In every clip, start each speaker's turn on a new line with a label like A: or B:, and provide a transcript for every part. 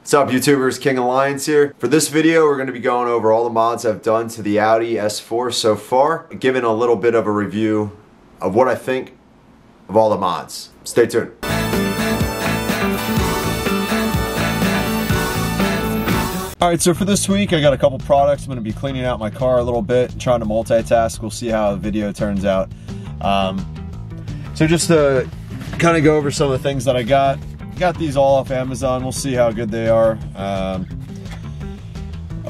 A: What's up YouTubers, King Alliance here. For this video we're going to be going over all the mods I've done to the Audi S4 so far, giving a little bit of a review of what I think of all the mods. Stay tuned. Alright, so for this week I got a couple products. I'm going to be cleaning out my car a little bit and trying to multitask. We'll see how the video turns out. So just to kind of go over some of the things that I got these all off Amazon. We'll see how good they are. I'll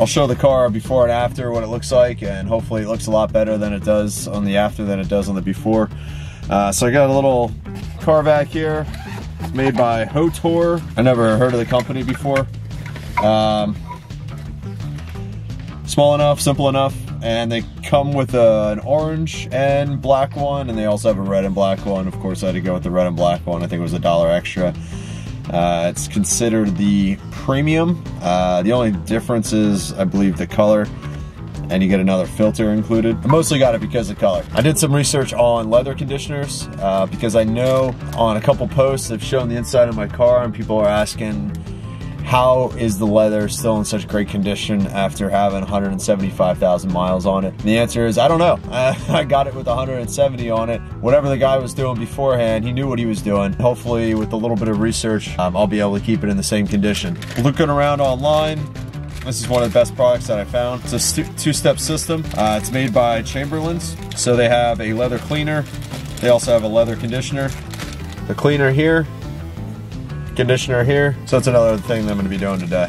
A: show the car before and after what it looks like, and hopefully it looks a lot better than it does on the after than it does on the before. So I got a little car vac here. It's made by Hotor. I never heard of the company before. Small enough, simple enough, and they come with an orange and black one, and they also have a red and black one. Of course I had to go with the red and black one. I think it was $1 extra. It's considered the premium. The only difference is, I believe, the color, and you get another filter included. I mostly got it because of color. I did some research on leather conditioners because I know on a couple posts I've shown the inside of my car and people are asking, how is the leather still in such great condition after having 175,000 miles on it? And the answer is, I don't know. I got it with 170 on it. Whatever the guy was doing beforehand, he knew what he was doing. Hopefully, with a little bit of research, I'll be able to keep it in the same condition. Looking around online, this is one of the best products that I found. It's a two-step system. It's made by Chamberlain's. So they have a leather cleaner. They also have a leather conditioner. The cleaner here, conditioner here. So that's another thing that I'm going to be doing today,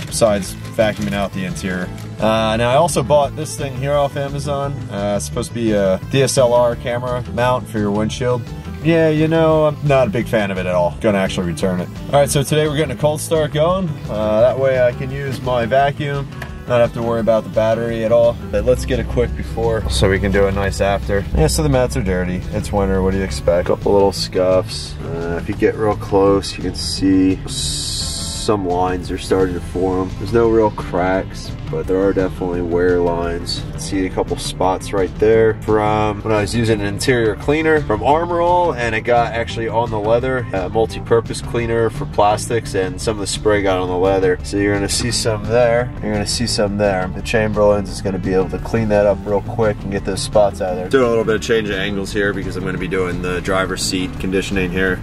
A: besides vacuuming out the interior. Now I also bought this thing here off Amazon. It's supposed to be a DSLR camera mount for your windshield. Yeah, you know, I'm not a big fan of it at all. Gonna actually return it. Alright, so today we're getting a cold start going. That way I can use my vacuum, not have to worry about the battery at all. But let's get a quick before so we can do a nice after. Yeah, so the mats are dirty. It's winter, what do you expect? A couple little scuffs. If you get real close, you can see some lines are starting to form. There's no real cracks, but there are definitely wear lines. See a couple spots right there from when I was using an interior cleaner from Armor All, and it got actually on the leather, a multi-purpose cleaner for plastics, and some of the spray got on the leather. So you're gonna see some there, you're gonna see some there. The Chamberlain's is gonna be able to clean that up real quick and get those spots out of there. Doing a little bit of change of angles here because I'm gonna be doing the driver's seat conditioning here.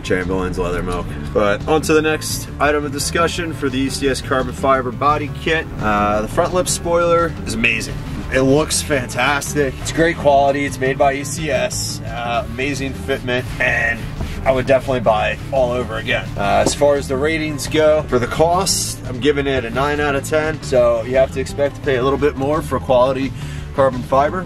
A: Chamberlain's leather milk. But on to the next item of discussion for the ECS carbon fiber body kit. The front lip spoiler is amazing. It looks fantastic. It's great quality. It's made by ECS. Amazing fitment, and I would definitely buy it all over again. As far as the ratings go, for the cost, I'm giving it a 9 out of 10. So you have to expect to pay a little bit more for quality carbon fiber.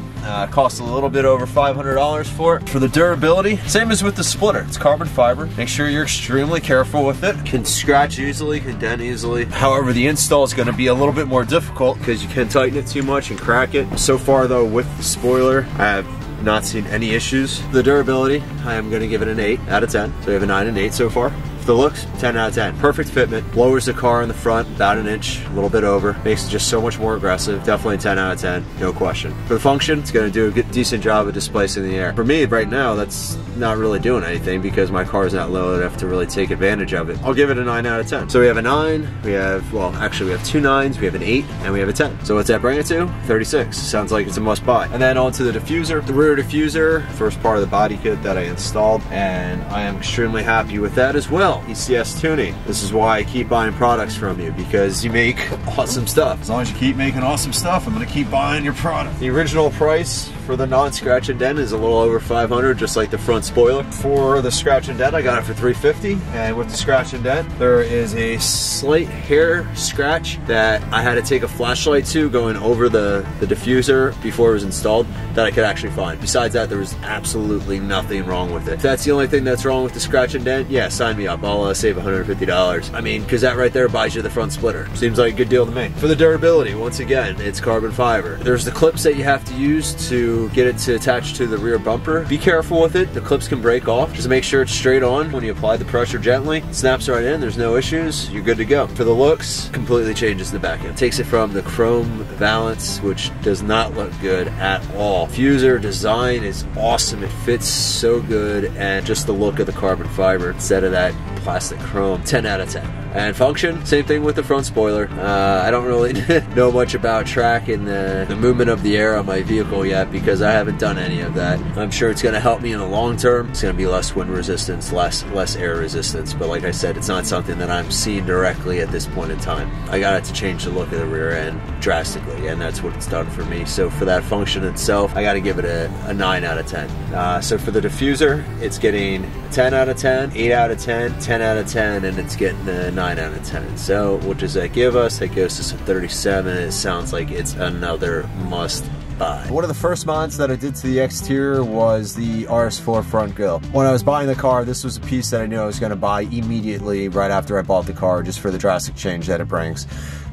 A: Costs a little bit over $500 for it. For the durability, same as with the splitter. It's carbon fiber. Make sure you're extremely careful with it. Can scratch easily, can dent easily. However, the install is going to be a little bit more difficult because you can tighten it too much and crack it. So far though, with the spoiler, I have not seen any issues. The durability, I am going to give it an 8 out of 10. So we have a 9 and 8 so far. The looks, 10 out of 10. Perfect fitment, lowers the car in the front about an inch, a little bit over, makes it just so much more aggressive. Definitely 10 out of 10, no question. For the function, it's gonna do a good, decent job of displacing the air. For me, right now, that's not really doing anything because my car is not low enough to really take advantage of it. I'll give it a 9 out of 10. So we have a 9, we have, well, actually we have 2 9s, we have an 8, and we have a 10. So what's that bring it to? 36. Sounds like it's a must buy. And then on to the diffuser. The rear diffuser, first part of the body kit that I installed, and I am extremely happy with that as well. ECS Tuning. This is why I keep buying products from you, because you make awesome stuff. As long as you keep making awesome stuff, I'm gonna keep buying your product. The original price for the non-scratch and dent is a little over $500, just like the front spoiler. For the scratch and dent, I got it for $350, and with the scratch and dent, there is a slight hair scratch that I had to take a flashlight to going over the diffuser before it was installed that I could actually find. Besides that, there was absolutely nothing wrong with it. If that's the only thing that's wrong with the scratch and dent, yeah, sign me up. I'll save $150. I mean, because that right there buys you the front splitter. Seems like a good deal to me. For the durability, once again, it's carbon fiber. There's the clips that you have to use to get it to attach to the rear bumper. Be careful with it. The clips can break off. Just make sure it's straight on when you apply the pressure gently. It snaps right in. There's no issues. You're good to go. For the looks, completely changes the back end. Takes it from the chrome valance, which does not look good at all. Diffuser design is awesome. It fits so good, and just the look of the carbon fiber instead of that plastic chrome. 10 out of 10.
B: And function, same thing with the front spoiler. I don't really know much about tracking the movement of the air on my vehicle yet because I haven't done any of that. I'm sure it's going to help me in the long term. It's going to be less wind resistance, less air resistance, but like I said, it's not something that I'm seeing directly at this point in time. I got it to change the look of the rear end drastically, and that's what it's done for me. So for that function itself, I got to give it a 9 out of 10. So for the diffuser, it's getting a 10 out of 10, 8 out of 10, 10 out of 10, and it's getting a 9 out of 10. So what does that give us? That goes to some 37. It sounds like it's another must buy.
A: One of the first mods that I did to the exterior was the RS4 front grille. When I was buying the car, this was a piece that I knew I was going to buy immediately right after I bought the car, just for the drastic change that it brings.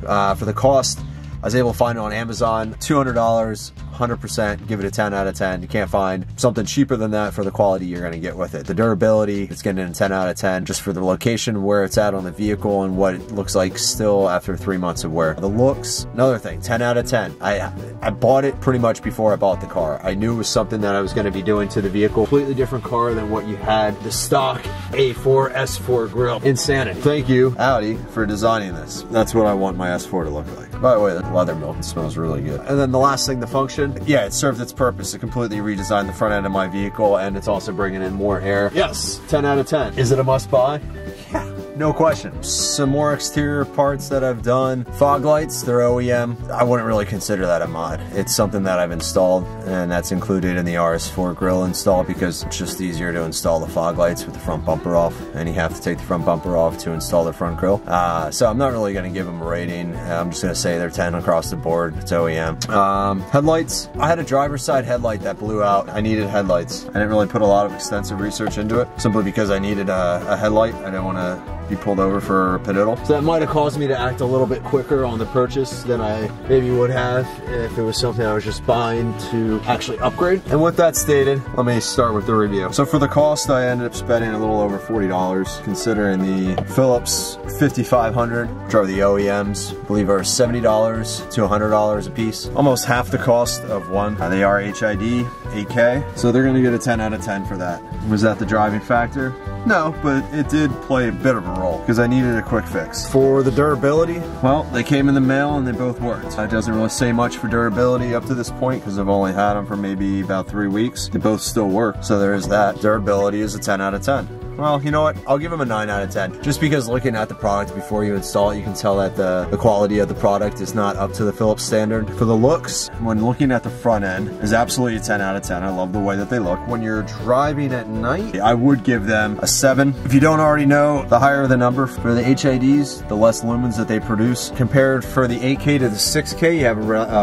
A: For the cost, I was able to find it on Amazon, $200, 100%, give it a 10 out of 10. You can't find something cheaper than that for the quality you're gonna get with it. The durability, it's getting a 10 out of 10 just for the location where it's at on the vehicle and what it looks like still after 3 months of wear. The looks, another thing, 10 out of 10. I bought it pretty much before I bought the car. I knew it was something that I was gonna be doing to the vehicle. Completely different car than what you had, the stock A4 S4 grille. Insanity. Thank you, Audi, for designing this. That's what I want my S4 to look like. By the way, the leather milk smells really good. And then the last thing, the function. Yeah, it served its purpose. It completely redesigned the front end of my vehicle, and it's also bringing in more air. Yes, 10 out of 10. Is it a must buy? Yeah, no question. Some more exterior parts that I've done. Fog lights, they're OEM. I wouldn't really consider that a mod. It's something that I've installed, and that's included in the RS4 grille install because it's just easier to install the fog lights with the front bumper off, and you have to take the front bumper off to install the front grille. So I'm not really going to give them a rating. I'm just going to say they're 10 across the board. It's OEM. Headlights. I had a driver's side headlight that blew out. I needed headlights. I didn't really put a lot of extensive research into it, simply because I needed a headlight. I didn't want to be pulled over for a pediddle. So that might have caused me to act a little bit quicker on the purchase than I maybe would have if it was something I was just buying to actually upgrade. And with that stated, let me start with the review. So for the cost, I ended up spending a little over $40, considering the Philips 5500, which are the OEMs, I believe are $70 to $100 a piece. Almost half the cost of one. They are HID 8K, so they're gonna get a 10 out of 10 for that. Was that the driving factor? No, but it did play a bit of a role because I needed a quick fix. For the durability, well, they came in the mail and they both worked. It doesn't really say much for durability up to this point because I've only had them for maybe about 3 weeks. They both still work, so there is that. Durability is a 10 out of 10. Well, you know what? I'll give them a 9 out of 10. Just because looking at the product before you install it, you can tell that the quality of the product is not up to the Philips standard. For the looks, when looking at the front end, is absolutely a 10 out of 10. I love the way that they look. When you're driving at night, I would give them a 7. If you don't already know, the higher the number for the HIDs, the less lumens that they produce. Compared for the 8K to the 6K, you have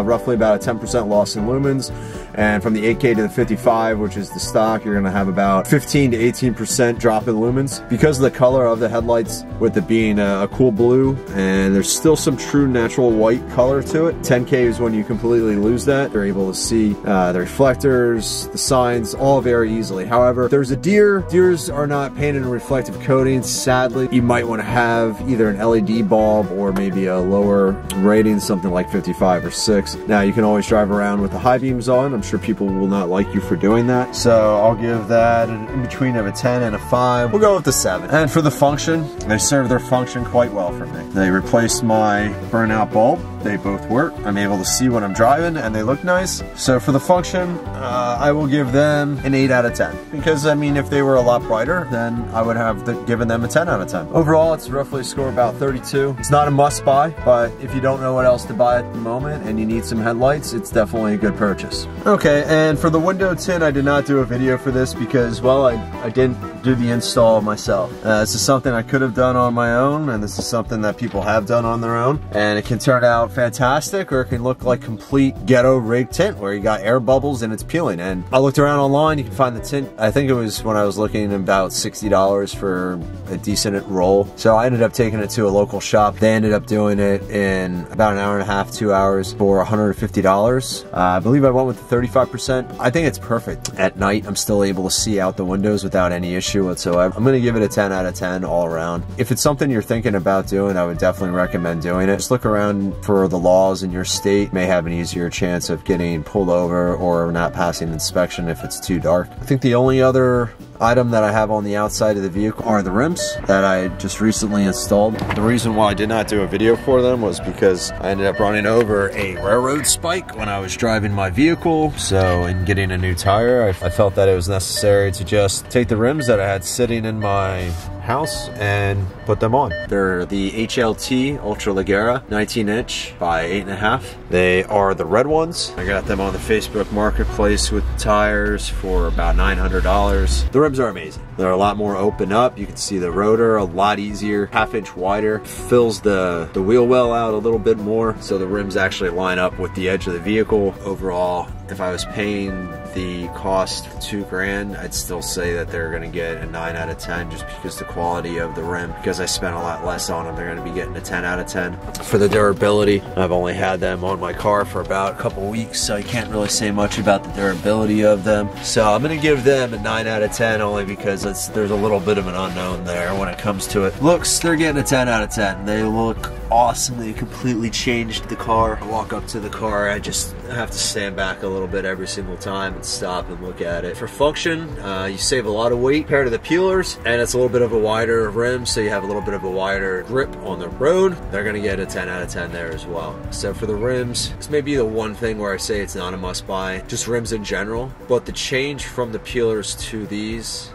A: roughly about a 10% loss in lumens. And from the 8K to the 55, which is the stock, you're gonna have about 15 to 18% drop in lumens. Because of the color of the headlights, with it being a cool blue, and there's still some true natural white color to it. 10K is when you completely lose that. You're able to see the reflectors, the signs, all very easily. However, there's a deer. Deers are not painted in reflective coatings, sadly. You might wanna have either an LED bulb or maybe a lower rating, something like 55 or 6. Now, you can always drive around with the high beams on. I'm sure people will not like you for doing that. So I'll give that an in between of a 10 and a 5. We'll go with the 7. And for the function, they serve their function quite well for me. They replaced my burnout bulb. They both work. I'm able to see when I'm driving and they look nice. So for the function, I will give them an 8 out of 10. Because I mean, if they were a lot brighter, then I would have given them a 10 out of 10. Overall, it's roughly a score about 32. It's not a must buy, but if you don't know what else to buy at the moment and you need some headlights, it's definitely a good purchase. Okay, and for the window tint, I did not do a video for this because, well, I didn't do the install myself. This is something I could have done on my own, and this is something that people have done on their own, and it can turn out fantastic, or it can look like complete ghetto rig tint where you got air bubbles and it's peeling. And I looked around online, you can find the tint, I think it was when I was looking, about $60 for a decent roll. So I ended up taking it to a local shop. They ended up doing it in about an hour and a half, 2 hours for $150. I believe I went with the 35%. I think it's perfect. At night, I'm still able to see out the windows without any issue whatsoever. I'm gonna give it a 10 out of 10 all around. If it's something you're thinking about doing, I would definitely recommend doing it. Just look around for the laws in your state. You may have an easier chance of getting pulled over or not passing inspection if it's too dark. I think the only other
B: item that I have on the outside of the vehicle are the rims that I just recently installed. The reason why I did not do a video for them was because I ended up running over a railroad spike when I was driving my vehicle. So in getting a new tire, I felt that it was necessary to just take the rims that I had sitting in my house and put them on. They're the HLT Ultra Leggera 19-inch by 8.5. They are the red ones. I got them on the Facebook Marketplace with the tires for about $900. The rims are amazing. They're a lot more open up. You can see the rotor a lot easier, half-inch wider. Fills the wheel well out a little bit more, so the rims actually line up with the edge of the vehicle. Overall, if I was paying the cost $2 grand, I'd still say that they're gonna get a 9 out of 10 just because the quality of the rim. Because I spent a lot less on them, they're gonna be getting a 10 out of 10. For the durability, I've only had them on my car for about a couple weeks, so I can't really say much about the durability of them. So I'm gonna give them a 9 out of 10 only because there's a little bit of an unknown there when it comes to it. Looks, they're getting a 10 out of 10. They look awesome. They completely changed the car. I walk up to the car, I just have to stand back a little bit every single time and stop and look at it. For function, you save a lot of weight compared to the peelers, and it's a little bit of a wider rim, so you have a little bit of a wider grip on the road. They're gonna get a 10 out of 10 there as well. So for the rims, this may be the one thing where I say it's not a must buy, just rims in general, but the change from the peelers to these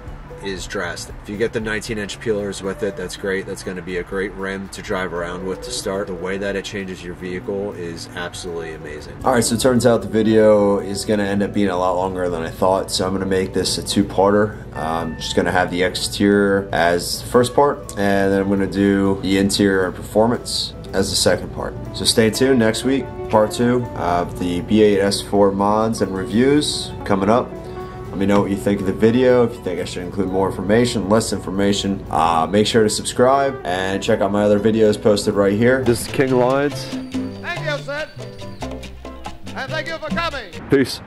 B: is drastic. If you get the 19-inch peelers with it, that's great. That's going to be a great rim to drive around with to start. The way that it changes your vehicle is absolutely amazing. Alright, so it turns out the video is going to end up being a lot longer than I thought, so I'm going to make this a two-parter. I'm just going to have the exterior as the first part, and then I'm going to do the interior and performance as the second part. So stay tuned. Next week, part 2 of the B8 S4 mods and reviews coming up. Let me know what you think of the video. If you think I should include more information, less information, make sure to subscribe and check out my other videos posted right here. This is King Lions.
C: Thank you, sir. And thank you for coming.
B: Peace.